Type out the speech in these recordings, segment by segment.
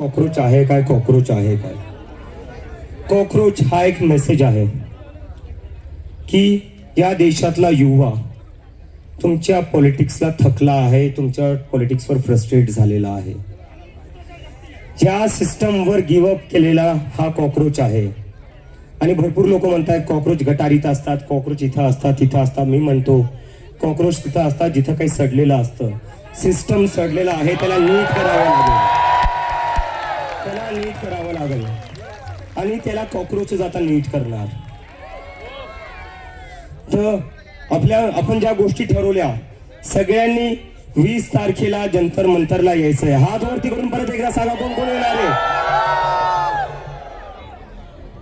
Cockroach आहे काय, cockroach आहे काय. कॉकरोच हा एक मेसेज आहे की या देशातला युवा तुमच्या पॉलिटिक्सला थकला आहे, तुमच्या पॉलिटिक्सवर फ्रस्ट्रेट झालेला आहे. ज्या सिस्टमवर गिवअप केलेला हा कॉकरोच आहे. आणि भरपूर लोक म्हणतात कॉकरोच गटारीत असतात, कॉकरोच इथं असतात तिथं असतात. मी म्हणतो कॉकरोच तिथं असतात जिथं काही सडलेलं असतं. सिस्टम सडलेलं आहे, त्याला नीट करावं लागेल, आणि त्याला कॉकरोचच आता नीट करणार. तर आपण ज्या गोष्टी ठरवल्या सगळ्यांनी 20 तारखेला जंतर मंतरला यायचंय. हात वरती करून परत एकदा सांगा कोण कोण येणार आहे.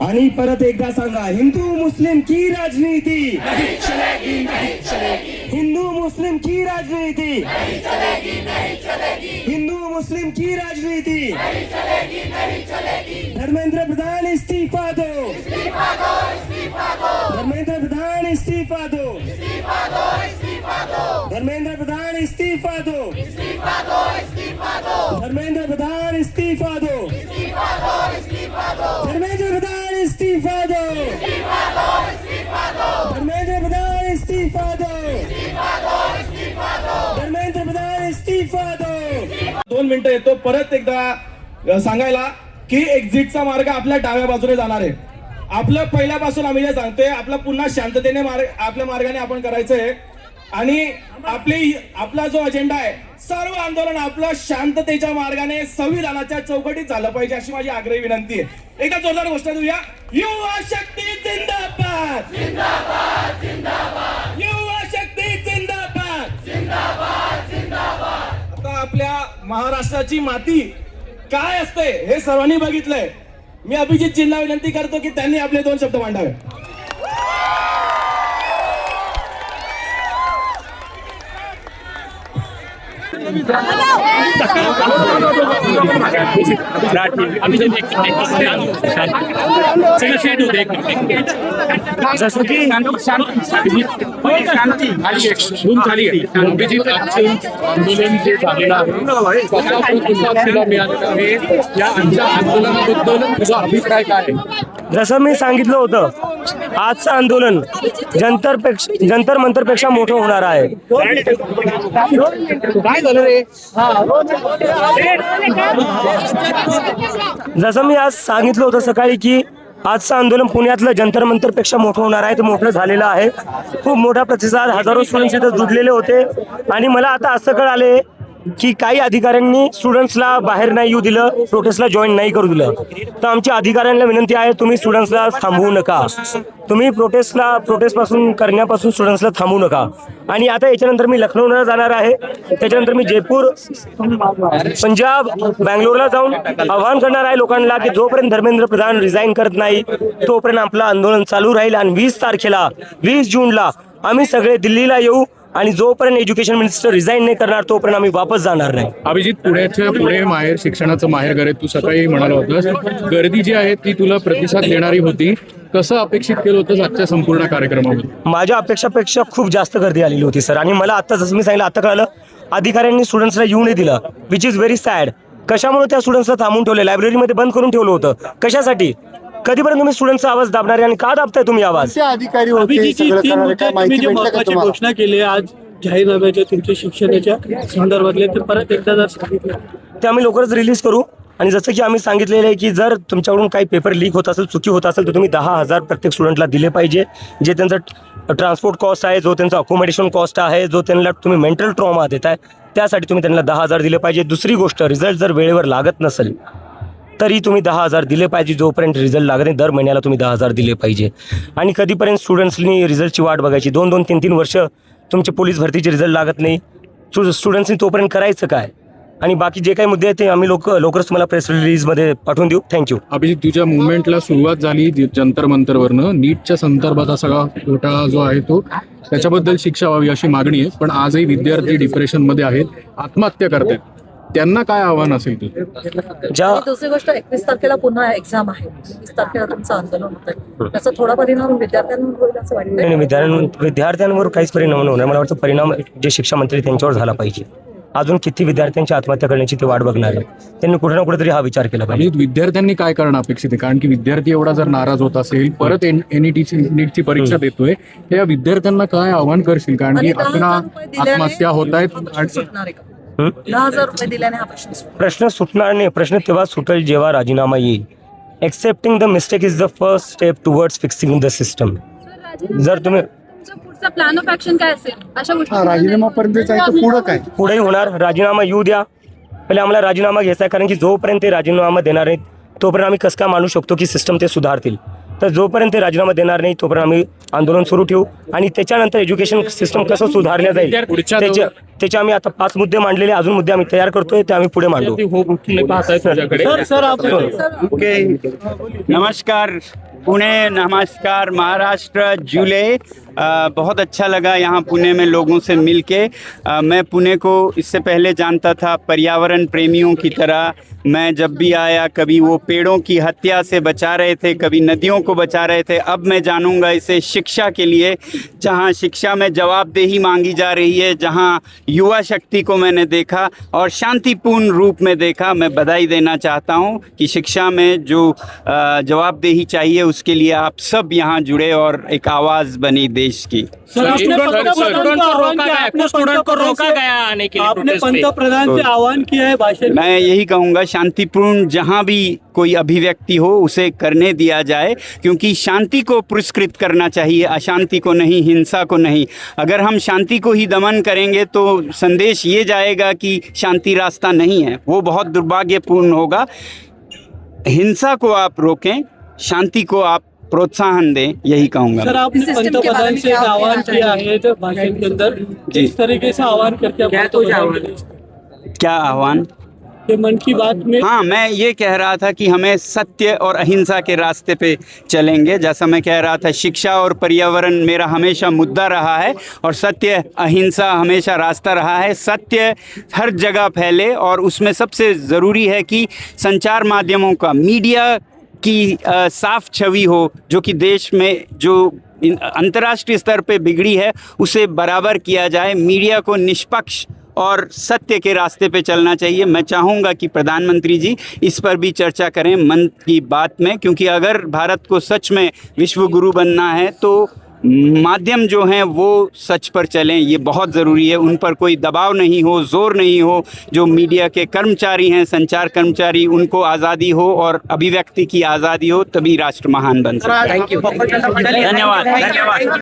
आणि परत एकदा सांगा, हिंदू मुस्लिम की राजनीति नहीं चलेगी, नहीं चलेगी. हिंदू मुस्लिम की राजनीति नहीं चलेगी, नहीं चलेगी. हिंदू मुस्लिम की राजनीति नहीं चलेगी, नहीं चलेगी. धर्मेंद्र प्रधान इस्तीफा दो, इस्तीफा दो, इस्तीफा दो. धर्मेंद्र प्रधान इस्तीफा दो, इस्तीफा दो, इस्तीफा दो. धर्मेंद्र प्रधान इस्तीफा दो, इस्तीफा दो, इस्तीफा दो. धर्मेंद्र प्रधान इस्तीफा दो, इस्तीफा दो, इस्तीफा दो. धर्मेंद्र प्रधान इस्तीफा दो, इस्तीफा दो, इस्तीफा दो. धर्मेंद्र प्रधान इस्तीफा दो, इस्तीफा दो, इस्तीफा दो. धर्मेंद्र प्रधान इस्तीफा दो. 2 मिनिटं येतो परत एकदा सांगायला की एक्झिटचा मार्ग आपल्या डाव्या बाजूने जाणार आहे. आपलं पहिल्यापासून आम्ही जे सांगतोय आपला पुन्हा शांततेने आपल्या मार्गाने आपण करायचंय. आणि आपला जो अजेंडा आहे सर्व आंदोलन आपलं शांततेच्या मार्गाने संविधानाच्या चौकटीत झालं पाहिजे अशी माझी आग्रही विनंती आहे. एकदा जोरदार घोषणा देऊया, युवा शक्ती जिंदाबाद, जिंदाबाद, जिंदाबाद. युवा शक्ती जिंदाबाद, जिंदाबाद, जिंदाबाद. आता आपल्या महाराष्ट्राची माती काय असते हे सर्वांनी बघितलंय. मी अभिजित जींना विनंती करतो की त्यांनी आपले 2 शब्द मांडावे. जसं की आंदोलन जे झालेलं आहे कसा प्रतिसाद तिला मिळालेला आहे, या आंदोलनाबद्दल तुझा अभिप्राय काय आहे? जसं मी सांगितलं होतं, आजचं आंदोलन जंतर मंतरपेक्षा मोठं होणार आहे. काय झालं रे? जसं मी आज सांगितलं होतं सकाळी की आजचं आंदोलन पुण्यातलं जंतर मंतरपेक्षा मोठं होणार आहे. ते मोठं झालेलं आहे. खूप मोठा प्रतिसाद, हजारो स्टुडंट्स इथं जुडलेले होते. आणि मला आता असं कळाले की काही अधिकाऱ्यांनी स्टुडंट्सला बाहेर नाही येऊ दिलं, प्रोटेस्टला जॉईन नाही करू दिलं. तर आमच्या अधिकाऱ्यांना विनंती आहे, तुम्ही स्टुडंट्सला थांबवू नका. तुम्ही प्रोटेस्ट करण्यापासून स्टुडंट्सला थांबवू नका. आणि आता याच्यानंतर मी लखनौला जाणार आहे. त्याच्यानंतर मी जयपूर, पंजाब, बँगलोरला जाऊन आवाहन करणार आहे लोकांना की जोपर्यंत धर्मेंद्र प्रधान रिझाईन करत नाही तोपर्यंत आपलं आंदोलन चालू राहील. आणि 20 तारखेला 20 जूनला आम्ही सगळे दिल्लीला येऊ. आणि जोपर्यंत एज्युकेशन मिनिस्टर रिझाईन नाही करणार तोपर्यंत आम्ही वापस जाणार नाही. अभिजित, पुणे माहेर, शिक्षणाचं माहेर घर आहे. तू सकाळी म्हणाला होतास गर्दी जी आहे ती तुला प्रतिसाद देणारी होती. कसं अपेक्षित केलं होतं आजच्या संपूर्ण कार्यक्रमामध्ये? माझ्या अपेक्षापेक्षा खूप जास्त गर्दी आलेली होती सर. आणि मला आता जसं मी सांगितलं, आता कळालं अधिकाऱ्यांनी स्टुडंट्सला येऊ नाही दिलं, विच इज व्हेरी सॅड. कशामुळे त्या स्टुडंट्सला थांबून ठेवले, लायब्ररीमध्ये बंद करून ठेवलं होतं. कशासाठी? कधीपर्यंत तुम्ही स्टुडंटचा आवाज दाबणार आणि का दाबताय तुम्ही आवाज? अधिकारी घोषणा केली आज जाहीरनाम्याच्या तुमच्या शिक्षणाच्या संदर्भातले, ते परत एकदा जर सांगितलं ते आम्ही लवकरच रिलीज करू. आणि जसं की आम्ही सांगितलेलं आहे की जर तुमच्याकडून काही पेपर लीक होत असेल, चुकी होत असेल, तर तुम्ही 10,000 प्रत्येक स्टुडंटला दिले पाहिजे. जे त्यांचं ट्रान्सपोर्ट कॉस्ट आहे, जो त्यांचा अकोमोडेशन कॉस्ट आहे, जो त्यांना तुम्ही मेंटल ट्रॉमा देताय त्यासाठी तुम्ही त्यांना 10,000 दिले पाहिजे. दुसरी गोष्ट, रिझल्ट जर वेळेवर लागत नसेल तरी तुम्ही 10,000 दिले पाहिजे. जोपर्यंत रिझल्ट लागत नाही दर महिन्याला तुम्ही 10,000 दिले पाहिजे. आणि कधीपर्यंत स्टुडंट्सनी रिझल्टची वाट बघायची? 2-2, 3-3 वर्ष तुमचे पोलीस भरतीचे रिझल्ट लागत नाही. स्टुडंट्सनी तोपर्यंत करायचं काय? आणि बाकी जे काही मुद्दे आहेत ते आम्ही लवकरच तुम्हाला प्रेस रिलीजमध्ये पाठवून देऊ. थँक्यू. अभिजित, तुझ्या मुवमेंटला सुरुवात झाली जंतर मंतरवरनं. नीटच्या संदर्भात हा सगळा घोटाळा जो आहे तो, त्याच्याबद्दल शिक्षा व्हावी अशी मागणी आहे. पण आजही विद्यार्थी डिप्रेशनमध्ये आहेत, आत्महत्या करतात. त्यांना काय आव्हान असेल ते? दुसरी गोष्ट, 21 तारखेला पुन्हा एक्झाम आहे. 21 तारखेला तुमचं आंदोलन होत आहे. त्याचा थोडा परिणाम विद्यार्थ्यांवर होईल असं वाटतं? विद्यार्थ्यांवर काहीच परिणाम होणार. मला वाटतं परिणाम जे शिक्षा मंत्री त्यांच्यावर झाला पाहिजे. अजून किती विद्यार्थ्यांची आत्महत्या करण्याची ते वाट बघणार आहे. त्यांनी कुठे ना कुठेतरी हा विचार केला पाहिजे. आणि विद्यार्थ्यांनी काय करणं अपेक्षित आहे? कारण की विद्यार्थी एवढा जर नाराज होत असेल, परत NETची नीटची परीक्षा देतोय, तर या विद्यार्थ्यांना काय आव्हान करशील? कारण की आणि 10,000 रुपये दिल्याने आत्महत्या होत आहेत हा प्रश्न आणि सुटणार आहे का? 10,000 रुपये दिल्याने हा प्रश्न सुटणार. प्रश्न सुटणार नाही. प्रश्न तेव्हा सुटेल जेव्हा राजीनामा येईल. Accepting the mistake is the first step towards fixing the system. जर तुम्ही तुमचा पुढचा प्लॅन ऑफ ऍक्शन काय असेल अशा गोष्टी? राजीनामापर्यंत जायचं पुढं काय? पुढेही होणार. राजीनामा येऊ द्या. पहिले आम्हाला राजीनामा घ्यायचा आहे, कारण की जोपर्यंत ते राजीनामा देणार नाहीत तोपर्यंत आम्ही कसं काय मानू शकतो की सिस्टम ते सुधारतील. तर जोपर्यंत ते राजीनामा देणार नाही तोपर्यंत आम्ही आंदोलन सुरू ठेवू. आणि त्याच्यानंतर एज्युकेशन सिस्टम कसं सुधारलं जाईल त्याचे आम्ही आता 5 मुद्दे मांडलेले, अजून मुद्दे आम्ही तयार करतोय, ते आम्ही पुढे मांडू. सर आपण नमस्कार पुणे, नमस्कार महाराष्ट्र, जुले। बहुत अच्छा लगा यहाँ पुणे में लोगों से मिलके। मैं पुणे को इससे पहले जानता था पर्यावरण प्रेमियों की तरह। मैं जब भी आया कभी वो पेड़ों की हत्या से बचा रहे थे, कभी नदियों को बचा रहे थे। अब मैं जानूंगा इसे शिक्षा के लिए, जहाँ शिक्षा में जवाबदेही मांगी जा रही है, जहाँ युवा शक्ति को मैंने देखा और शांतिपूर्ण रूप में देखा। मैं बधाई देना चाहता हूँ कि शिक्षा में जो जवाबदेही चाहिए उसके लिए आप सब यहाँ जुड़े और एक आवाज़ बनी देश की। आपने पंतप्रधान से आह्वान किया है भाषण। मैं यही कहूँगा शांतिपूर्ण जहाँ भी कोई अभिव्यक्ति हो उसे करने दिया जाए, क्योंकि शांति को पुरस्कृत करना चाहिए, अशांति को नहीं, हिंसा को नहीं। अगर हम शांति को ही दमन करेंगे तो संदेश ये जाएगा कि शांति रास्ता नहीं है, वो बहुत दुर्भाग्यपूर्ण होगा। हिंसा को आप रोकें, शांति को आप प्रोत्साहन दें, यही कहूँगा। सर आपने सिस्टम के पंतप्रधान बारे में से क्या आप आह्वान कहना किया है तो भाषण के अंदर किस तरीके से आह्वान करके क्या आह्वान? ये मन की बात में हाँ, मैं ये कह रहा था कि हमें सत्य और अहिंसा के रास्ते पे चलेंगे। जैसा मैं कह रहा था, शिक्षा और पर्यावरण मेरा हमेशा मुद्दा रहा है और सत्य अहिंसा हमेशा रास्ता रहा है। सत्य हर जगह फैले और उसमें सबसे ज़रूरी है कि संचार माध्यमों का, मीडिया की साफ छवि हो, जो कि देश में जो अंतर्राष्ट्रीय स्तर पे बिगड़ी है उसे बराबर किया जाए। मीडिया को निष्पक्ष और सत्य के रास्ते पे चलना चाहिए। मैं चाहूँगा कि प्रधानमंत्री जी इस पर भी चर्चा करें मन की बात में, क्योंकि अगर भारत को सच में विश्व गुरु बनना है तो माध्यम जो हैं वो सच पर चलें, ये बहुत ज़रूरी है। उन पर कोई दबाव नहीं हो, ज़ोर नहीं हो। जो मीडिया के कर्मचारी हैं, संचार कर्मचारी, उनको आज़ादी हो और अभिव्यक्ति की आज़ादी हो, तभी राष्ट्र महान बन सकता है। धन्यवाद।